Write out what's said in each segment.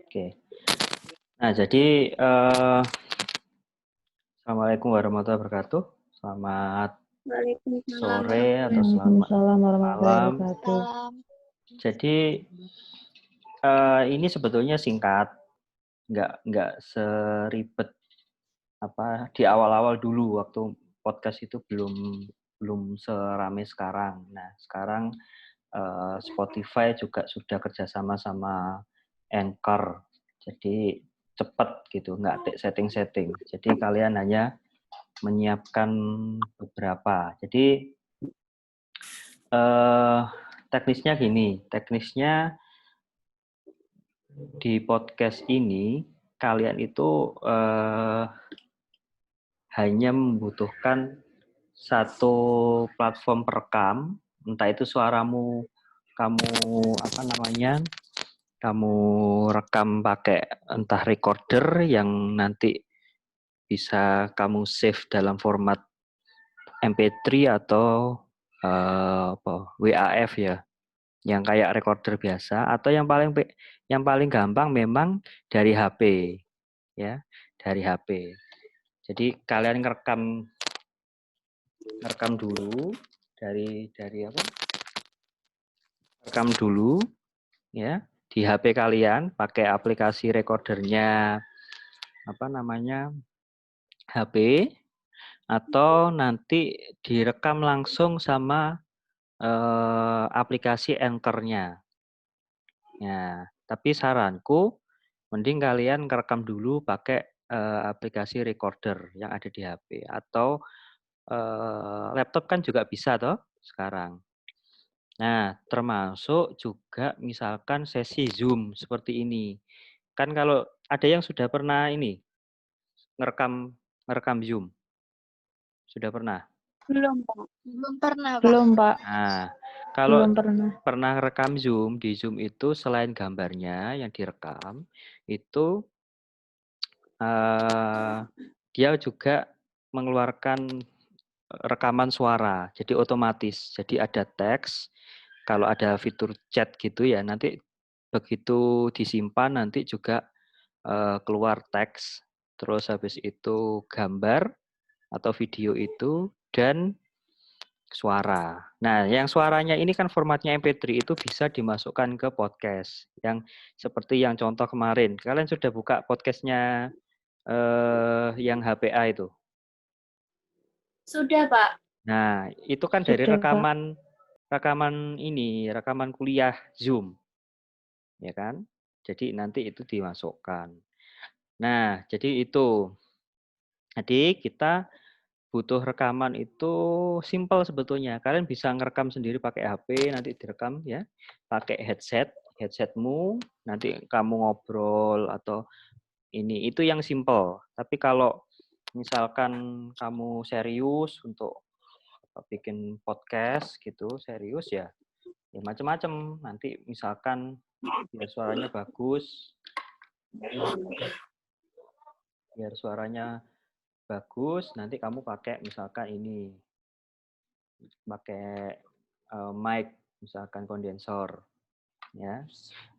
Oke. Nah, jadi Assalamualaikum warahmatullahi wabarakatuh. Selamat Waalaikumsalam sore atau selamat Waalaikumsalam warahmatullahi malam. wabarakatuh. Jadi ini sebetulnya singkat, nggak seribet apa di awal-awal dulu waktu podcast itu belum serame sekarang. Nah, sekarang Spotify juga sudah kerjasama sama Anchor, jadi cepat gitu, nggak setting-setting. Jadi kalian hanya menyiapkan beberapa. Jadi teknisnya gini, teknisnya di podcast ini kalian itu hanya membutuhkan satu platform perekam, entah itu suaramu kamu apa namanya, kamu rekam pakai entah recorder yang nanti bisa kamu save dalam format MP3 atau WAF ya, yang kayak recorder biasa, atau yang paling gampang memang dari HP ya, dari HP. Jadi kalian ngerekam dulu dari apa? Rekam dulu ya di HP kalian pakai aplikasi recordernya apa namanya HP, atau nanti direkam langsung sama aplikasi Anchor-nya. Ya, tapi saranku mending kalian ngerekam dulu pakai aplikasi recorder yang ada di HP, atau laptop kan juga bisa toh sekarang. Nah, termasuk juga misalkan sesi Zoom seperti ini. Kan kalau ada yang sudah pernah ini ngerekam ngerekam Zoom, sudah pernah? Belum, Pak. Belum pernah, Pak. Belum, Pak. Nah, kalau Belum pernah. pernah rekam Zoom, di Zoom itu selain gambarnya yang direkam, itu dia juga mengeluarkan rekaman suara, jadi otomatis. Jadi ada teks, kalau ada fitur chat gitu ya, nanti begitu disimpan nanti juga keluar teks, terus habis itu gambar atau video itu, dan suara. Nah, yang suaranya ini kan formatnya MP3 itu bisa dimasukkan ke podcast. Yang seperti yang contoh kemarin. Kalian sudah buka podcastnya yang HPA itu? Sudah, Pak. Nah, itu kan dari Sudah, Pak. rekaman kuliah Zoom, ya kan? Jadi nanti itu dimasukkan. Nah, jadi itu. Jadi kita butuh rekaman itu simple sebetulnya. Kalian bisa ngerekam sendiri pakai HP, nanti direkam ya, pakai headsetmu, nanti kamu ngobrol atau itu yang simple. Tapi kalau misalkan kamu serius untuk bikin podcast gitu, serius ya, ya macam-macam. Nanti misalkan biar suaranya bagus, nanti kamu pakai misalkan pakai mic, misalkan kondensor ya,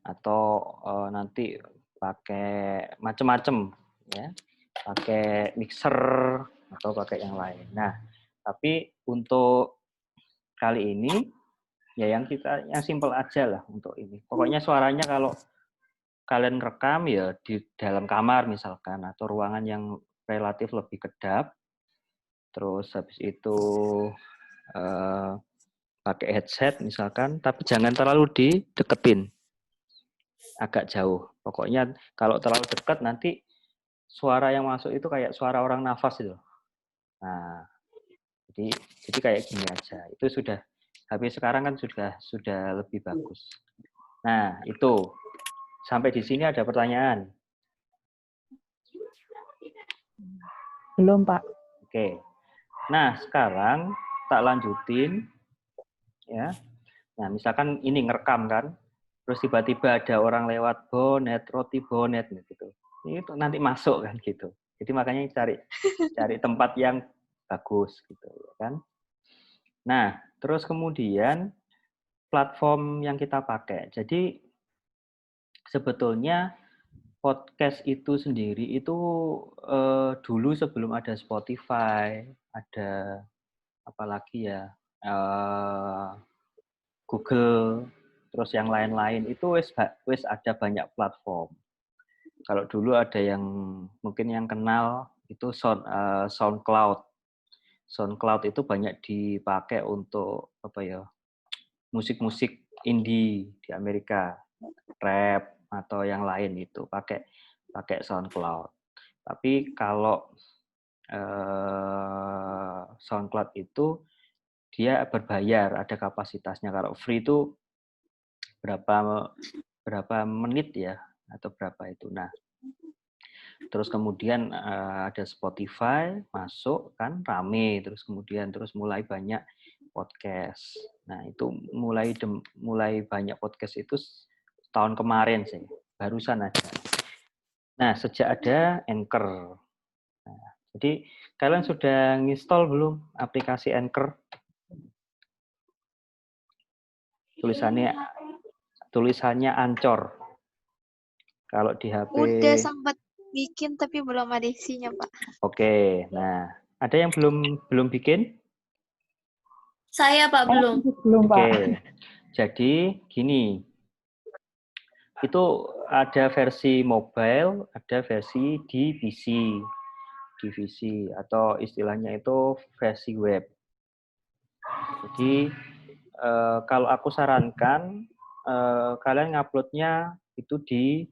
atau nanti pakai macam-macam ya, pakai mixer atau pakai yang lain. Nah, tapi untuk kali ini ya yang simple aja lah untuk ini. Pokoknya suaranya kalau kalian rekam ya di dalam kamar misalkan, atau ruangan yang relatif lebih kedap, terus habis itu pakai headset misalkan, tapi jangan terlalu dideketin, agak jauh. Pokoknya kalau terlalu dekat nanti suara yang masuk itu kayak suara orang nafas itu. Nah, jadi kayak gini aja. Itu sudah HP sekarang kan sudah lebih bagus. Nah, itu. Sampai di sini ada pertanyaan? Belum, Pak. Oke. Nah, sekarang tak lanjutin ya. Nah, misalkan ini ngerekam kan, terus tiba-tiba ada orang lewat, bonet, roti bonet gitu. Itu nanti masuk kan gitu. Jadi makanya cari tempat yang bagus gitu kan. Nah, terus kemudian platform yang kita pakai. Jadi sebetulnya podcast itu sendiri itu dulu sebelum ada Spotify, ada apalagi ya, Google, terus yang lain-lain itu wis ada banyak platform. Kalau dulu ada yang mungkin yang kenal itu SoundCloud. SoundCloud itu banyak dipakai untuk apa ya, musik-musik indie di Amerika, rap atau yang lain itu pakai SoundCloud. Tapi kalau SoundCloud itu dia berbayar, ada kapasitasnya. Kalau free itu berapa menit ya atau berapa itu. Nah, terus kemudian ada Spotify masuk kan rame, terus kemudian mulai banyak podcast. Nah, itu mulai banyak podcast itu tahun kemarin sih, barusan aja. Nah, sejak ada Anchor. Nah, jadi kalian sudah nginstall belum aplikasi Anchor? Tulisannya Ancor. Kalau di HP. Udah sempat bikin tapi belum ada isinya, Pak. Oke, nah ada yang belum bikin? Saya, Pak, belum. Belum, Pak. Oke, jadi gini, itu ada versi mobile, ada versi di PC, atau istilahnya itu versi web. Jadi kalau aku sarankan kalian nguploadnya itu di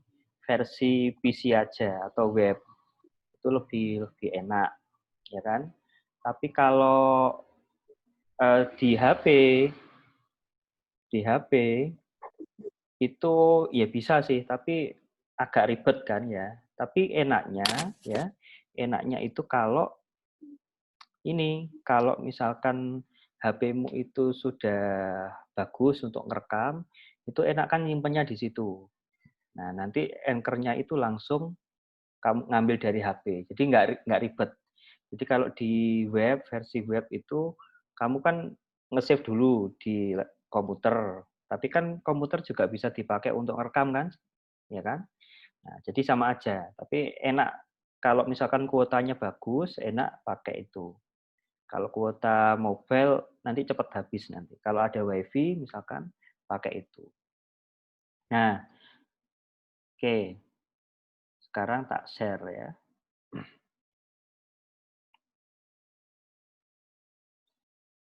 versi PC aja atau web, itu lebih enak, ya kan? Tapi kalau di HP itu ya bisa sih, tapi agak ribet kan ya. Tapi enaknya itu kalau misalkan HP-mu itu sudah bagus untuk ngerekam, itu enak kan nyimpennya di situ. Nah, nanti Anchor-nya itu langsung kamu ngambil dari HP. Jadi nggak ribet. Jadi kalau di versi web itu kamu kan nge-save dulu di komputer. Tapi kan komputer juga bisa dipakai untuk ngerekam kan? Ya kan? Nah, jadi sama aja. Tapi enak kalau misalkan kuotanya bagus, enak pakai itu. Kalau kuota mobile nanti cepat habis nanti. Kalau ada WiFi misalkan pakai itu. Nah, oke. Sekarang tak share ya.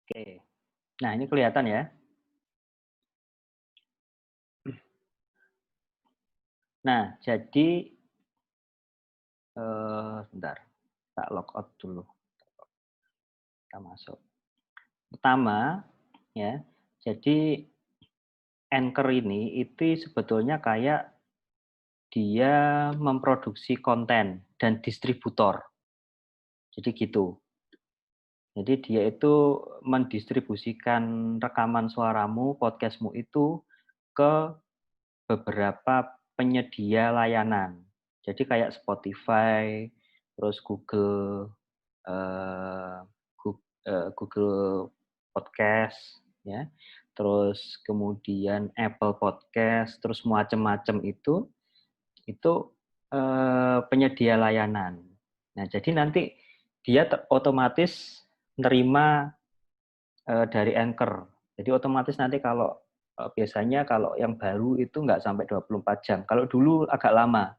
Oke. Nah, ini kelihatan ya. Nah, jadi bentar. Tak logout dulu. Kita masuk. Pertama, ya. Jadi Anchor ini itu sebetulnya kayak dia memproduksi konten dan distributor. Jadi gitu. Jadi dia itu mendistribusikan rekaman suaramu, podcastmu itu ke beberapa penyedia layanan. Jadi kayak Spotify, terus Google Podcast, ya, terus kemudian Apple Podcast, terus macam-macam itu penyedia layanan. Nah, jadi nanti dia otomatis nerima dari Anchor. Jadi otomatis nanti kalau biasanya kalau yang baru itu nggak sampai 24 jam. Kalau dulu agak lama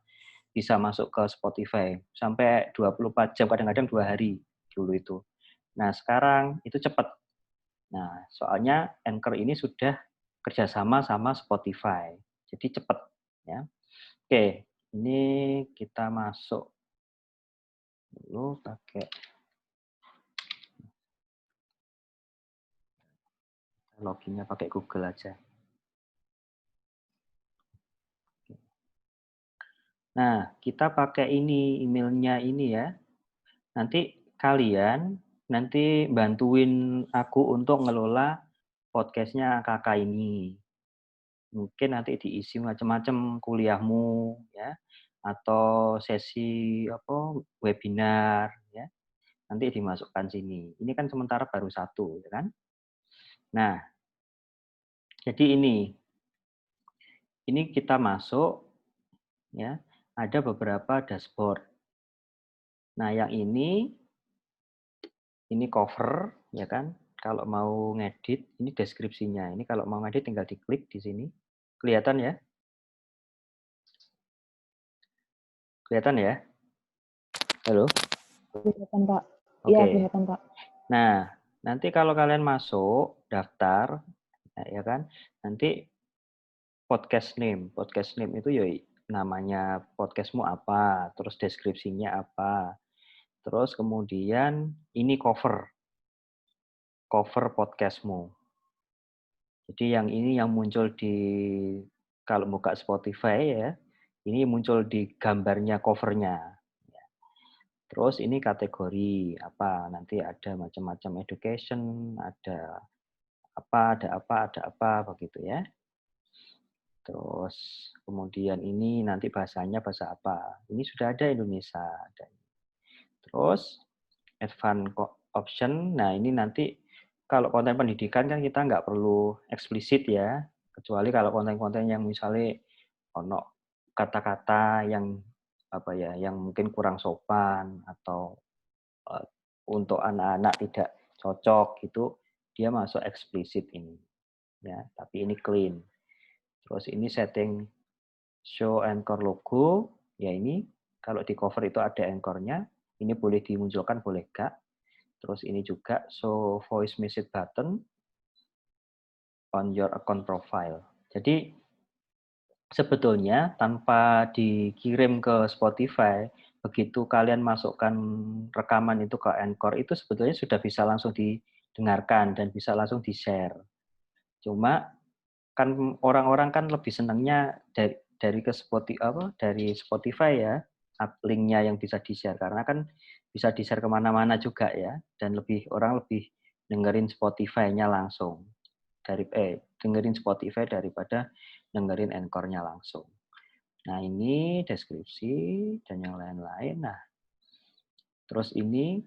bisa masuk ke Spotify sampai 24 jam, kadang-kadang 2 hari dulu itu. Nah, sekarang itu cepat. Nah, soalnya Anchor ini sudah kerjasama sama Spotify. Jadi cepat. Ya. Oke, ini kita masuk dulu pakai loginnya pakai Google aja. Nah, kita pakai ini emailnya ini ya. Nanti kalian bantuin aku untuk ngelola podcastnya kakak ini. Mungkin nanti diisi macam-macam kuliahmu ya, atau sesi webinar ya. Nanti dimasukkan sini. Ini kan sementara baru 1, ya kan? Nah, jadi ini kita masuk ya. ada beberapa dashboard. Nah, yang ini cover, ya kan? Kalau mau ngedit, ini deskripsinya. Ini kalau mau ngedit tinggal diklik di sini. Kelihatan ya? Kelihatan ya? Halo? Kelihatan, Pak. Oke. Iya, kelihatan, Pak. Nah, nanti kalau kalian masuk, daftar, ya kan? Nanti podcast name. Podcast name itu ya namanya podcastmu apa, terus deskripsinya apa. Terus kemudian ini cover podcastmu. Jadi yang ini yang muncul di kalau buka Spotify ya, ini muncul di gambarnya covernya. Terus ini kategori apa? Nanti ada macam-macam education, ada apa begitu ya. Terus kemudian ini nanti bahasanya bahasa apa? Ini sudah ada Indonesia. Terus advanced option. Nah, ini nanti kalau konten pendidikan kan kita nggak perlu eksplisit ya, kecuali kalau konten-konten yang misalnya ono kata-kata yang apa ya, yang mungkin kurang sopan atau untuk anak-anak tidak cocok gitu, dia masuk eksplisit ini ya, tapi ini clean. Terus ini setting show anchor logo, ya ini kalau di cover itu ada anchornya, ini boleh dimunculkan boleh enggak. Terus ini juga show voice message button on your account profile. Jadi sebetulnya tanpa dikirim ke Spotify, begitu kalian masukkan rekaman itu ke Anchor, itu sebetulnya sudah bisa langsung didengarkan dan bisa langsung di-share. Cuma kan orang-orang kan lebih senangnya dari Spotify ya, linknya yang bisa di-share karena kan bisa di-share kemana-mana juga ya, dan orang lebih dengerin Spotify-nya langsung dengerin Spotify daripada dengerin Anchor-nya langsung. Nah, ini deskripsi dan yang lain-lain. Nah, terus ini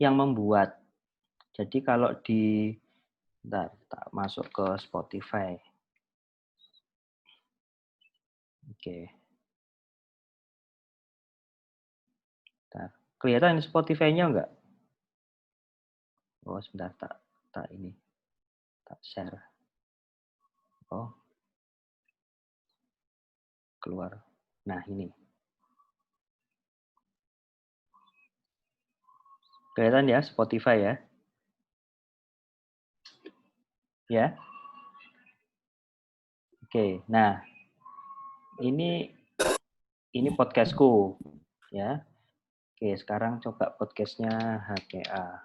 yang membuat. Jadi kalau tak masuk ke Spotify. Oke. Bentar. Kelihatan Spotify-nya enggak? Oh, sebentar tak ini. Tak share. Oh. Keluar. Nah, ini. Kelihatan ya Spotify ya? Ya. Oke. Nah, ini podcastku ya. Oke, sekarang coba podcastnya HKA.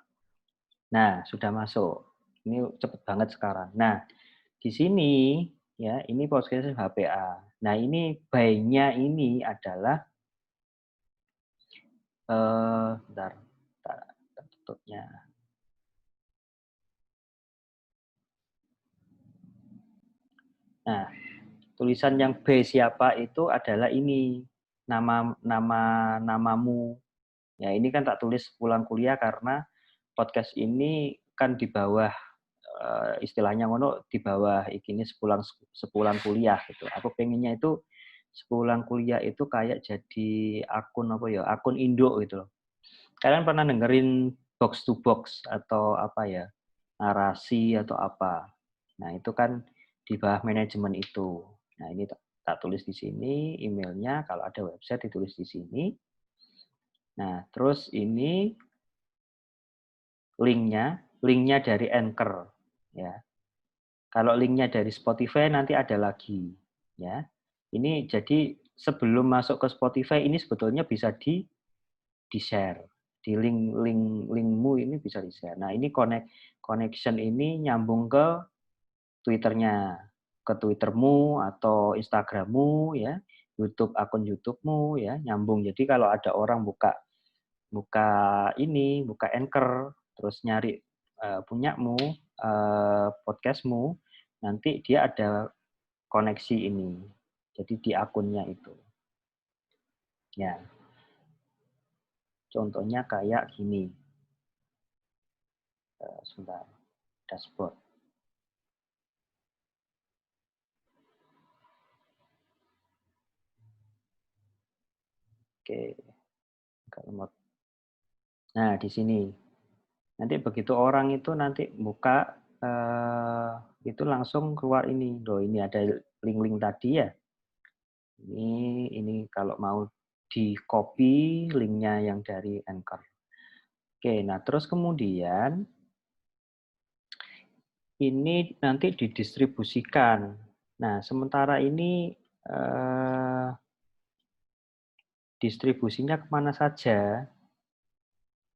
Nah, sudah masuk. Ini cepet banget sekarang. Nah, di sini ya, ini podcast HPA. Nah, ini by-nya ini adalah bentar, tutupnya. Nah, tulisan yang by siapa itu adalah ini namamu. Ya, ini kan tak tulis pulang kuliah karena podcast ini kan di bawah istilahnya ngono di bawah ini sepulang kuliah gitu. Aku pengennya itu sepulang kuliah itu kayak jadi akun apa ya, akun induk gitu loh. Kalian pernah dengerin box to box atau apa ya, narasi atau apa. Nah, itu kan di bawah manajemen itu. Nah, ini tak tulis di sini emailnya, kalau ada website ditulis di sini. Nah, terus ini linknya dari Anchor ya. Kalau linknya dari Spotify nanti ada lagi ya. Ini jadi sebelum masuk ke Spotify ini sebetulnya bisa di-share. Di linkmu ini bisa di-share. Nah, ini connection ini nyambung ke Twitternya, ke Twittermu atau Instagrammu ya, akun YouTube-mu ya, nyambung. Jadi kalau ada orang buka Anchor terus nyari punyamu podcastmu, nanti dia ada koneksi ini. Jadi di akunnya itu. Ya. Contohnya kayak gini. Sebentar. Dashboard. Oke. Agak lemot. Nah, di sini. Nanti begitu orang itu nanti buka, itu langsung keluar ini. Loh, ini ada link-link tadi ya. Ini kalau mau di-copy linknya yang dari Anchor. Oke, nah terus kemudian ini nanti didistribusikan. Nah, sementara ini distribusinya kemana saja,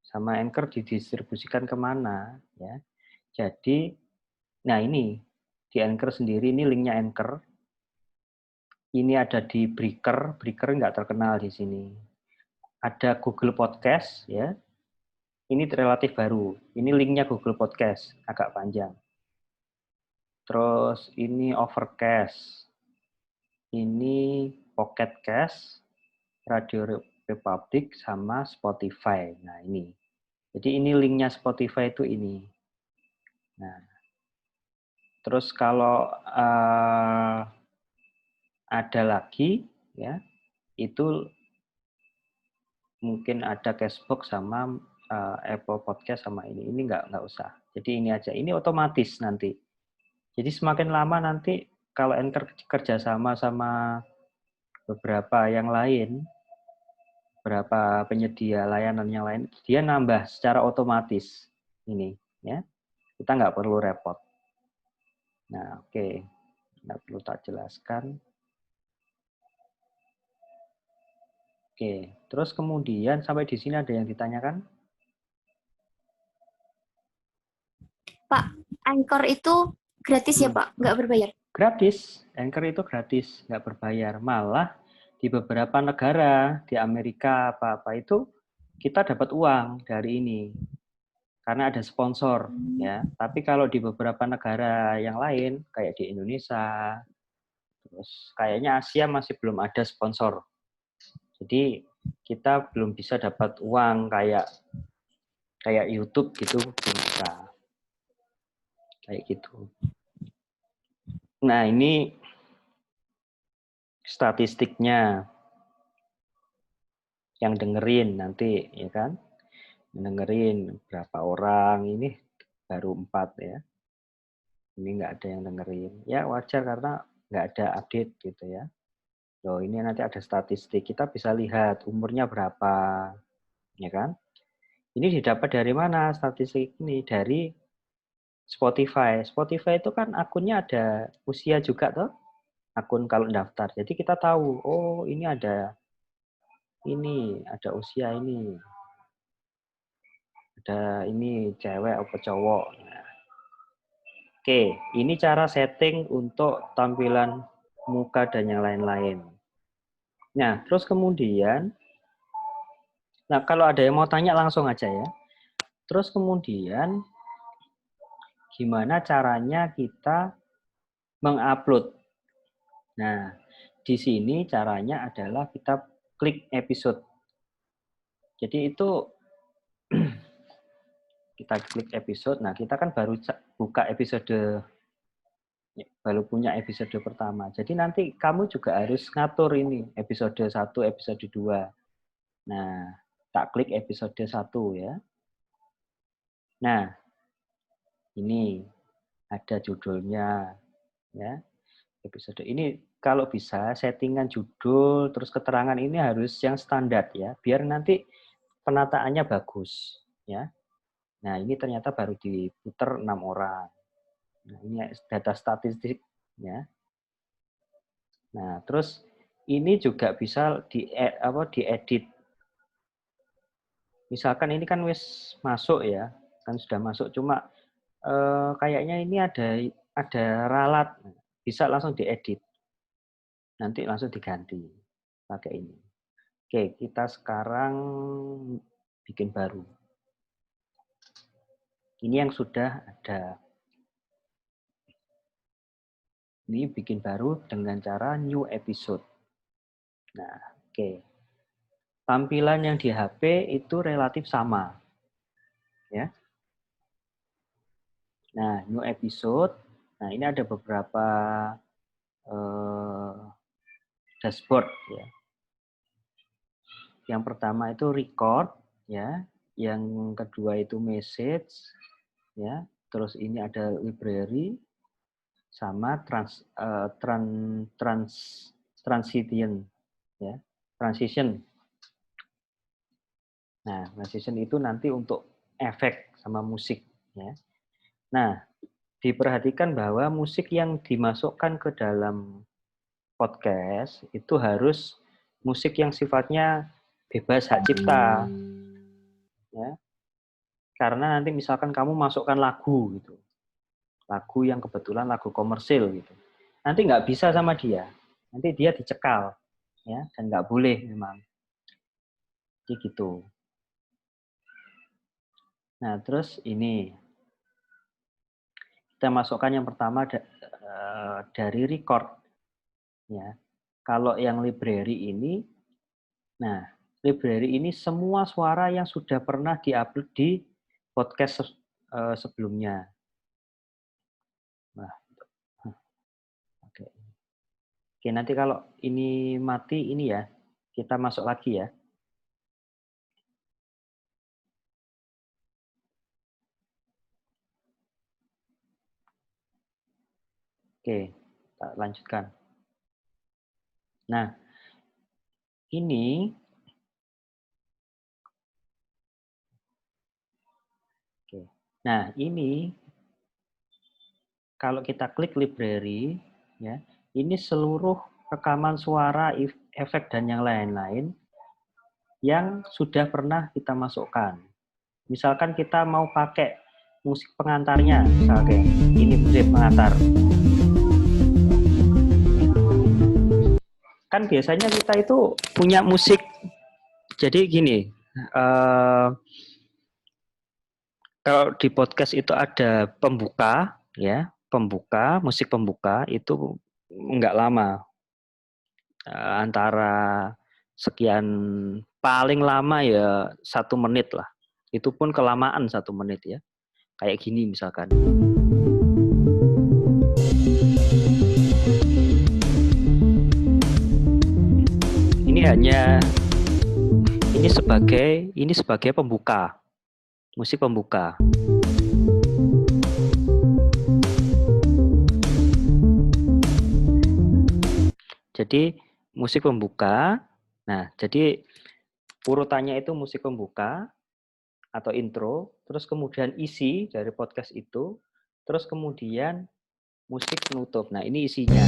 sama Anchor didistribusikan kemana, ya. Jadi, nah ini, di Anchor sendiri, ini linknya Anchor. Ini ada di Breaker, Breaker nggak terkenal di sini. Ada Google Podcast, ya. Ini relatif baru. Ini linknya Google Podcast, agak panjang. Terus ini Overcast. Ini Pocket Cast, Radio Republic, sama Spotify. Nah, ini. Jadi ini linknya Spotify itu ini. Nah, terus kalau ada lagi, ya, itu mungkin ada Castbox sama Apple Podcast sama ini. Ini nggak usah. Jadi ini aja. Ini otomatis nanti. Jadi semakin lama nanti kalau Anchor kerjasama sama beberapa yang lain, beberapa penyedia layanan yang lain, dia nambah secara otomatis ini, ya. Kita nggak perlu repot. Nah, oke. Nggak perlu tak jelaskan. Oke, terus kemudian sampai di sini ada yang ditanyakan? Pak, Anchor itu gratis ya Pak? Nggak berbayar? Gratis. Anchor itu gratis, nggak berbayar. Malah di beberapa negara, di Amerika apa-apa itu, kita dapat uang dari ini. Karena ada sponsor, ya. Tapi kalau di beberapa negara yang lain, kayak di Indonesia, terus kayaknya Asia masih belum ada sponsor. Jadi kita belum bisa dapat uang kayak YouTube gitu, belum bisa. Kayak gitu. Nah, ini statistiknya yang dengerin nanti, ya kan? Dengerin berapa orang, ini baru 4 ya. Ini nggak ada yang dengerin. Ya wajar karena nggak ada update gitu ya. Loh, ini nanti ada statistik. Kita bisa lihat umurnya berapa, ya kan? Ini didapat dari mana statistik ini? Dari Spotify. Spotify itu kan akunnya ada usia juga tuh. Akun kalau daftar. Jadi kita tahu, oh ini ada usia ini. Ada ini cewek atau cowok. Nah. Oke, ini cara setting untuk tampilan muka dan yang lain-lain. Nah, terus kemudian, nah kalau ada yang mau tanya langsung aja ya. Terus kemudian, gimana caranya kita mengupload? Nah, di sini caranya adalah kita klik episode. Jadi itu kita klik episode. Nah, kita kan baru buka episode, baru punya episode pertama. Jadi nanti kamu juga harus ngatur ini episode 1, episode 2. Nah, tak klik episode 1 ya. Nah, ini ada judulnya ya. Episode ini kalau bisa settingan judul terus keterangan ini harus yang standar ya, biar nanti penataannya bagus ya. Nah, ini ternyata baru diputar 6 orang. Nah, ini data statistik ya. Nah, terus ini juga bisa diedit. Misalkan ini kan wis masuk ya, kan sudah masuk, cuma kayaknya ini ada ralat, bisa langsung diedit. Nanti langsung diganti pakai ini. Oke, kita sekarang bikin baru. Ini yang sudah ada. Ini bikin baru dengan cara new episode. Nah, oke. Tampilan yang di HP itu relatif sama. Ya. Nah, new episode. Nah, ini ada beberapa dashboard ya. Yang pertama itu record, ya. Yang kedua itu message, ya. Terus ini ada library sama transition, ya. Transition. Nah, transition itu nanti untuk efek sama musik, ya. Nah, diperhatikan bahwa musik yang dimasukkan ke dalam podcast itu harus musik yang sifatnya bebas hak cipta, ya. Karena nanti misalkan kamu masukkan lagu gitu, lagu yang kebetulan lagu komersil gitu, nanti nggak bisa sama dia, nanti dia dicekal, ya, dan nggak boleh memang, jadi gitu. Nah, terus ini kita masukkan yang pertama dari record, ya. Kalau yang library ini, nah, library ini semua suara yang sudah pernah diupload di podcast sebelumnya. Nah, oke. Oke, nanti kalau ini mati ini ya, kita masuk lagi ya. Oke, kita lanjutkan. Nah, ini oke. Nah, ini kalau kita klik library, ya, ini seluruh rekaman suara, efek dan yang lain-lain yang sudah pernah kita masukkan. Misalkan kita mau pakai musik pengantarnya, misalnya ini musik pengantar. Kan biasanya kita itu punya musik. Jadi gini, kalau di podcast itu ada pembuka, ya, pembuka, musik pembuka itu nggak lama, antara sekian, paling lama ya 1 menit lah. Itu pun kelamaan 1 menit ya. Kayak gini misalkan. Ini sebagai pembuka, musik pembuka. Jadi musik pembuka. Nah, jadi urutannya itu musik pembuka atau intro, terus kemudian isi dari podcast itu, terus kemudian musik penutup. Nah, ini isinya.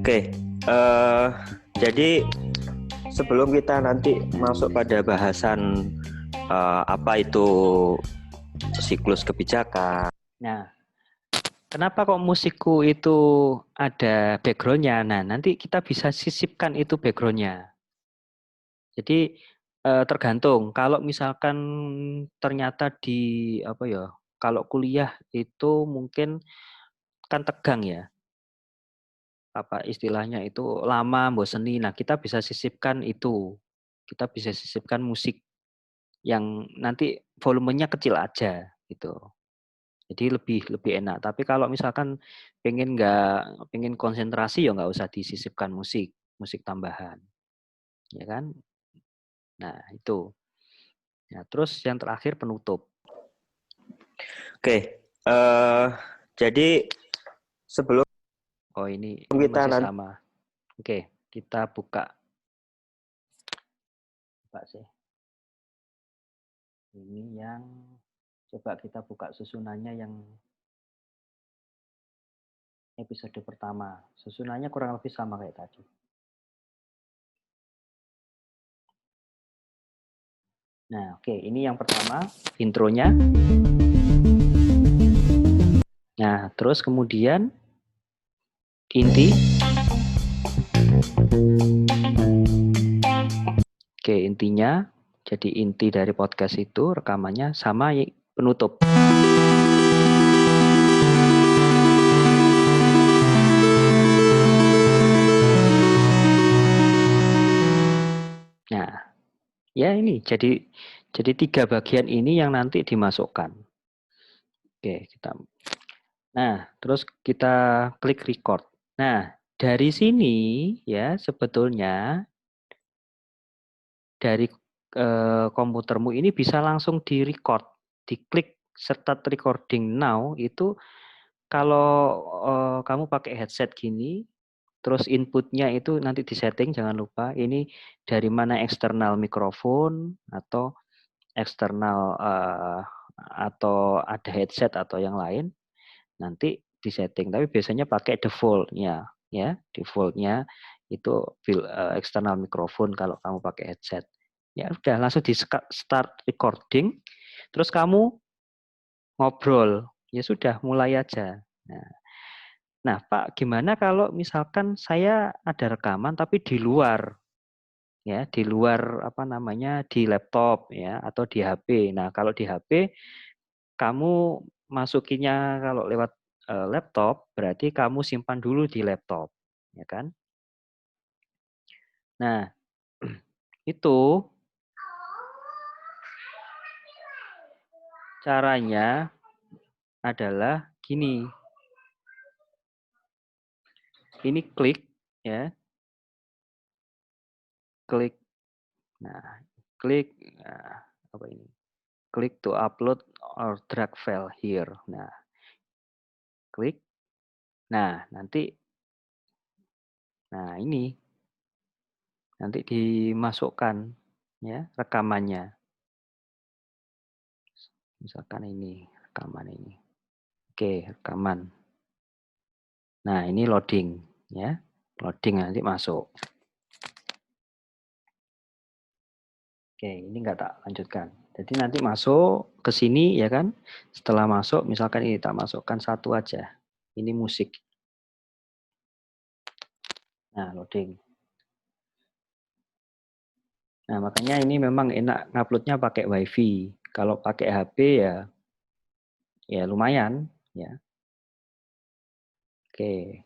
Oke, jadi sebelum kita nanti masuk pada bahasan apa itu siklus kebijakan. Nah, kenapa kok musikku itu ada background-nya? Nah, nanti kita bisa sisipkan itu background-nya. Jadi tergantung. Kalau misalkan ternyata kalau kuliah itu mungkin kan tegang ya. Apa istilahnya itu lama, bosenin. Nah, kita bisa sisipkan itu. Kita bisa sisipkan musik yang nanti volumenya kecil aja gitu. Jadi lebih enak. Tapi kalau misalkan pengen konsentrasi ya nggak usah disisipkan musik tambahan, ya kan? Nah itu. Ya, terus yang terakhir penutup. Oke, jadi sebelum ini kita masih sama. Oke, kita buka. Sih. Ini yang coba kita buka susunannya yang episode pertama. Susunannya kurang lebih sama kayak tadi. Nah, oke, ini yang pertama, intronya. Nah, terus kemudian inti. Oke, intinya. Jadi inti dari podcast itu rekamannya sama penutup. Nah, ya ini jadi 3 bagian ini yang nanti dimasukkan. Oke, kita. Nah, terus kita klik record. Nah, dari sini ya sebetulnya dari komputermu ini bisa langsung di-record. Diklik start recording now itu kalau kamu pakai headset gini, terus inputnya itu nanti disetting, jangan lupa ini dari mana eksternal mikrofon atau eksternal atau ada headset atau yang lain, nanti disetting. Tapi biasanya pakai default-nya, ya default-nya itu eksternal mikrofon kalau kamu pakai headset. Ya udah langsung di start recording, terus kamu ngobrol, ya sudah mulai aja. Nah, Pak, gimana kalau misalkan saya ada rekaman tapi di luar, ya, di luar apa namanya di laptop, ya, atau di HP. Nah, kalau di HP kamu masukinya kalau lewat laptop, berarti kamu simpan dulu di laptop, ya kan? Nah, itu caranya adalah gini. Ini klik, ya, klik. Nah, klik. Nah, apa ini? Klik to upload or drag file here. Nah, klik. Nah, nanti, nah ini nanti dimasukkan, ya, rekamannya. Misalkan ini rekaman ini. Oke, rekaman. Nah, ini loading, ya. Loading nanti masuk. Oke, ini enggak tak lanjutkan. Jadi nanti masuk ke sini, ya kan. Setelah masuk, misalkan ini tak masukkan satu aja. Ini musik. Nah, loading. Nah, makanya ini memang enak nguploadnya pakai WiFi. Kalau pakai HP ya lumayan, ya. Oke.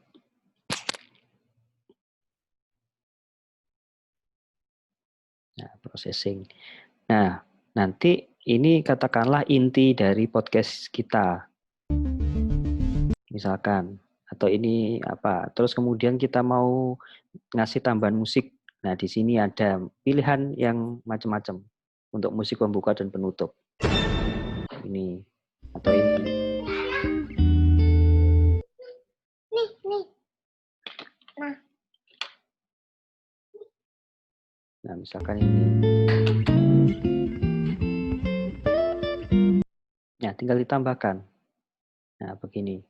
Nah, processing. Nah, nanti ini katakanlah inti dari podcast kita. Misalkan, atau ini apa? Terus kemudian kita mau ngasih tambahan musik. Nah, di sini ada pilihan yang macam-macam untuk musik pembuka dan penutup. Ini atau ini. Nah, misalkan ini. Nah, tinggal ditambahkan. Nah, begini.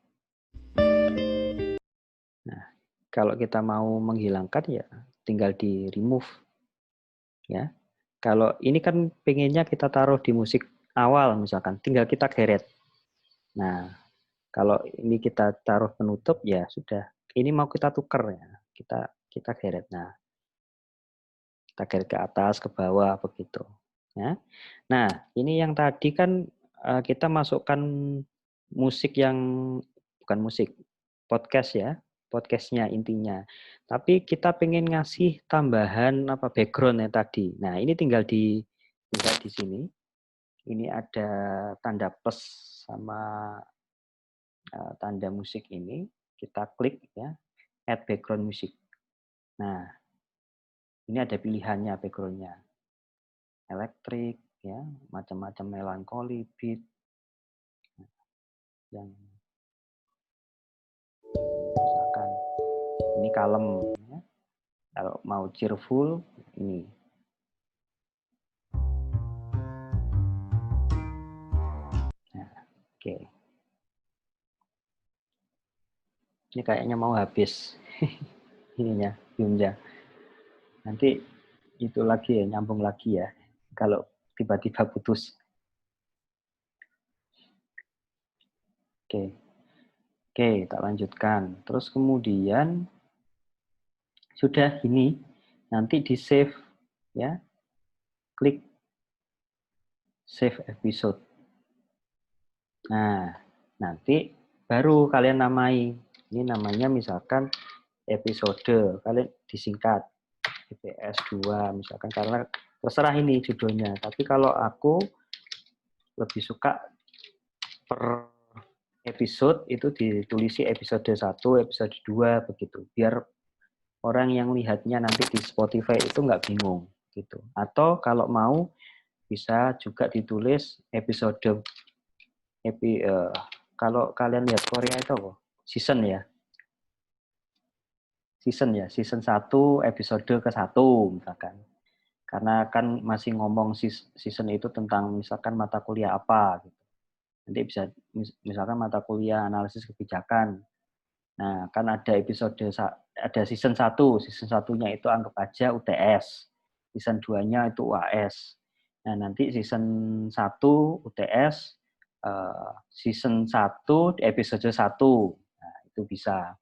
Nah, kalau kita mau menghilangkan ya tinggal di remove. Ya. Kalau ini kan pengennya kita taruh di musik awal misalkan, tinggal kita geret. Nah, kalau ini kita taruh penutup ya sudah. Ini mau kita tuker ya. Kita geret. Nah, kita geret ke atas, ke bawah begitu. Ya. Nah, ini yang tadi kan kita masukkan musik yang bukan musik, podcast ya, podcastnya intinya. Tapi kita pengen ngasih tambahan apa background ya tadi. Nah, ini tinggal di sini. Ini ada tanda plus sama tanda musik ini. Kita klik ya, add background music. Nah, ini ada pilihannya backgroundnya. Elektrik ya, macam-macam melankoli, beat. Yang misalkan ini kalem ya. Kalau mau cheerful ini. Nah, oke. Ini kayaknya mau habis ininya, zoom-nya. Nanti itu lagi ya, nyambung lagi ya. Kalau tiba-tiba putus. Oke. Oke, tak lanjutkan. Terus kemudian sudah ini nanti di save ya. Klik save episode. Nah, nanti baru kalian namai. Ini namanya misalkan episode. Kalian disingkat EPS 2 misalkan karena terserah ini judulnya. Tapi kalau aku lebih suka per episode itu ditulisi episode 1, episode 2 begitu. Biar orang yang lihatnya nanti di Spotify itu nggak bingung gitu. Atau kalau mau bisa juga ditulis episode kalau kalian lihat Korea itu apa? Season ya. Season 1 episode ke-1 misalkan. Karena kan masih ngomong season itu tentang misalkan mata kuliah apa gitu. Nanti bisa misalkan mata kuliah analisis kebijakan. Nah, kan ada ada season 1. Season 1-nya itu anggap aja UTS. Season 2-nya itu UAS. Nah, nanti season 1 UTS, season 1 episode 1. Nah, itu bisa.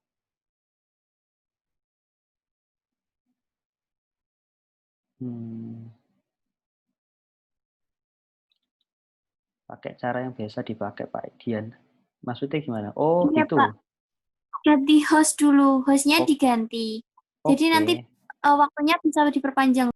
Pakai cara yang biasa dipakai Pak Dian. Maksudnya gimana? Oh, Iya, gitu. Pak. Ganti host dulu. Hostnya Oh. diganti. Jadi Oke. nanti waktunya bisa diperpanjang.